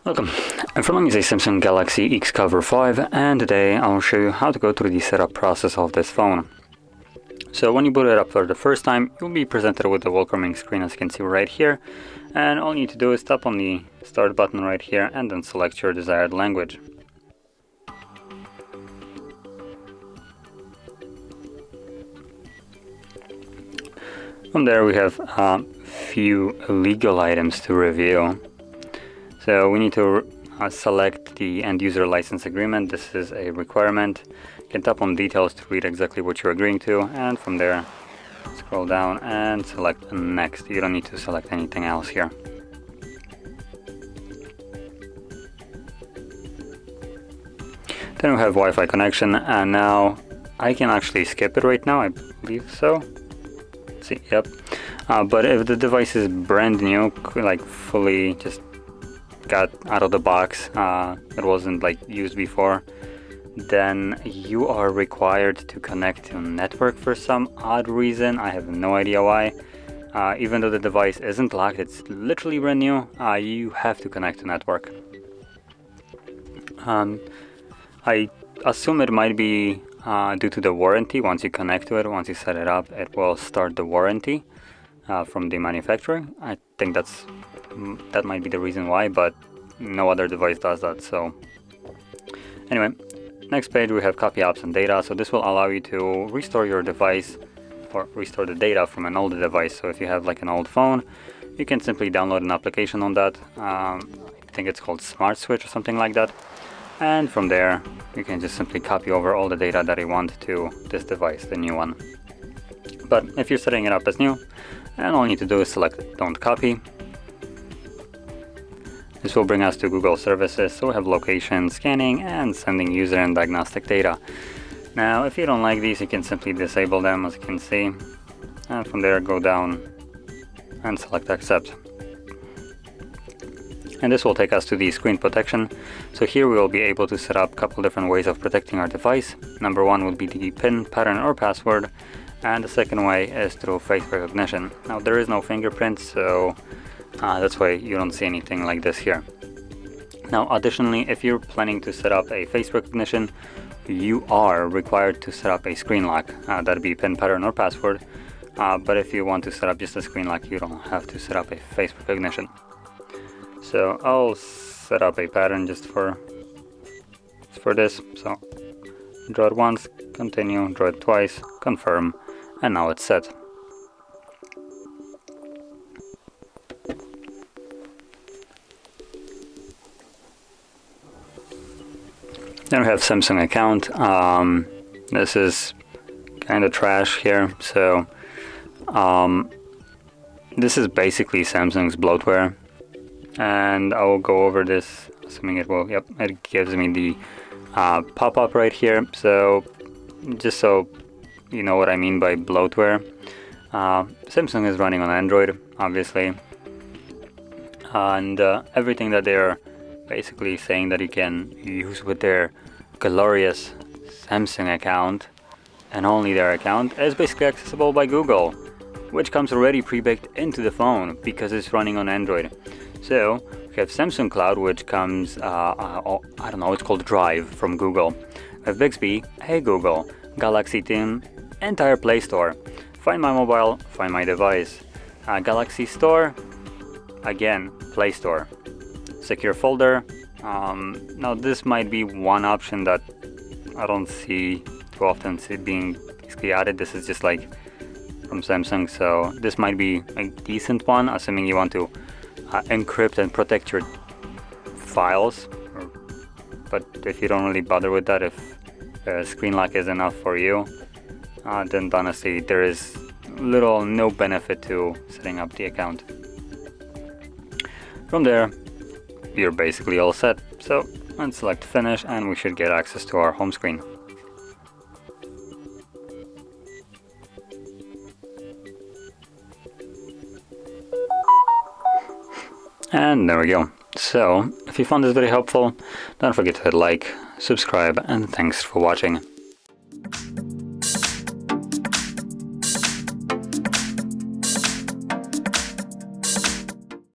Welcome, I'm Finalizing is a Samsung Galaxy XCover 5, and today I'll show you how to go through the setup process of this phone. So when you boot it up for the first time, you'll be presented with the welcoming screen, as you can see right here, and all you need to do is tap on the start button right here and then select your desired language. From there we have a few legal items to review. So we need to select the end user license agreement. This is a requirement. You can tap on details to read exactly what you're agreeing to, and from there scroll down and select next. You don't need to select anything else here. Then we have Wi-Fi connection, and now I can actually skip it right now, I believe so. Let's see, yep. But if the device is brand new, like fully just got out of the box, it wasn't like used before, then you are required to connect to a network for some odd reason. I have no idea why. Even though the device isn't locked, it's literally brand new, you have to connect to network. I assume it might be due to the warranty. Once you connect to it, once you set it up, it will start the warranty from the manufacturer. I think that might be the reason why, but no other device does that. So anyway, next page we have copy apps and data. So this will allow you to restore your device or restore the data from an older device. So if you have like an old phone, you can simply download an application on that. I think it's called Smart Switch or something like that. And from there, you can just simply copy over all the data that you want to this device, the new one. But if you're setting it up as new, and all you need to do is select Don't Copy. This will bring us to Google services, so we have location, scanning, and sending user and diagnostic data. Now, if you don't like these, you can simply disable them, as you can see. And from there, go down and select Accept. And this will take us to the screen protection. So here we will be able to set up a couple different ways of protecting our device. Number one would be the PIN, pattern, or password. And the second way is through face recognition. Now there is no fingerprint, so that's why you don't see anything like this here. Now additionally, if you're planning to set up a face recognition, you are required to set up a screen lock. That'd be PIN, pattern, or password. But if you want to set up just a screen lock, you don't have to set up a face recognition. So I'll set up a pattern just for this. So draw it once, continue, draw it twice, confirm, and now it's set. Then we have Samsung account. This is kind of trash here. So this is basically Samsung's bloatware. And I will go over this, assuming it will. Yep, it gives me the pop-up right here. So just so you know what I mean by bloatware, Samsung is running on Android, obviously, and everything that they're basically saying that you can use with their glorious Samsung account and only their account is basically accessible by Google, which comes already pre-baked into the phone because it's running on Android. So we have Samsung Cloud, which comes, I don't know, it's called Drive from Google. We have Bixby, Hey Google, Galaxy Team, entire Play Store, Find My Mobile, Find My Device, Galaxy Store, again, Play Store, Secure Folder. Now this might be one option that I don't see too often being basically added. This is just like from Samsung, so this might be a decent one, assuming you want to encrypt and protect your files, but if you don't really bother with that, if screen lock is enough for you, then honestly there is no benefit to setting up the account. From there you're basically all set, so let's select finish and we should get access to our home screen. And there we go. So if you found this video helpful, don't forget to hit like, subscribe, and thanks for watching.